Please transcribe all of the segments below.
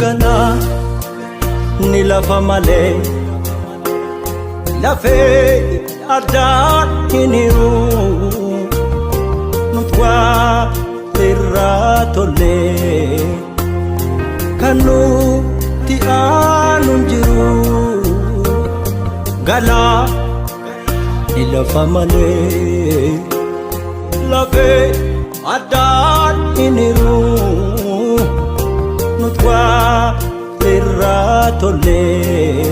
Ganaa ni lafa malee lafee addaan hin hiru nutwaa irraa tollee kan nuti aanu hin jiru. Ganaa ni lafa malee lafee addaan hin hiru nutwaa irraa tollee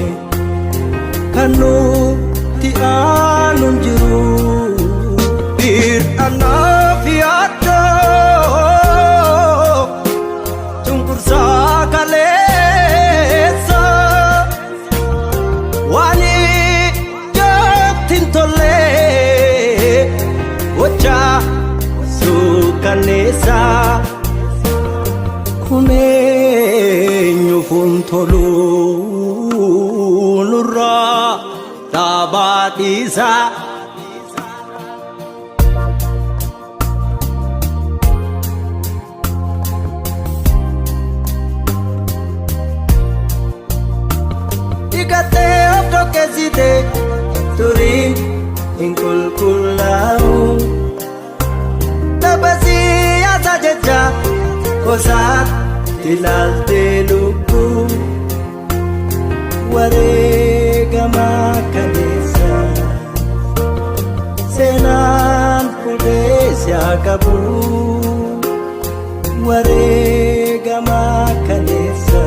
kan nuti aanu hin jiru. Dhiiranaaf yaaddoo cunqursaa kaleessa waan ijootti hin tollee gochaa suukanneessa kun eenyuufun tolu nurraa dhaabaadhiisa. Dhiqattee of dhoqqeessite turii hin qulqullaa'u taphasii yaasa jecha gosaatti ilaaltee lubbuu wareegamaa kaleessa seenaan fudhee si haa qabu. Wareegamaa kaleessa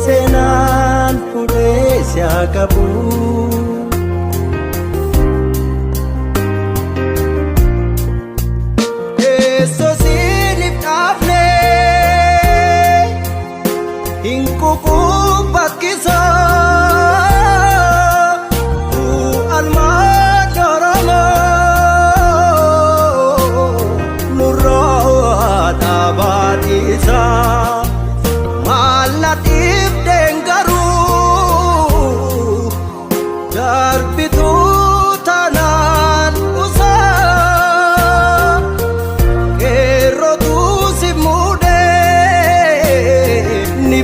seenaan fudhee si haa qabu. Kukubakkisa almaan Oromoo nurraa dhaabaadhiisa. Maalla dhiibdeen garuu darbituu tanaan usaa qeerrotuu si muudee ni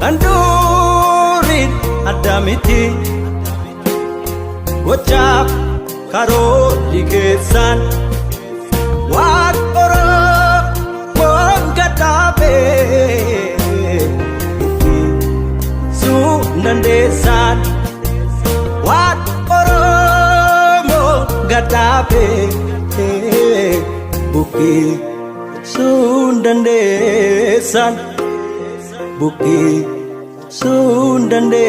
kan durin adda miti gochaaf karoorri keessan waan Oromoon gadhaabee sun dandeessan waan Oromoon gadhaabee bukkee sun dandeessan bukkee sun dandeessan.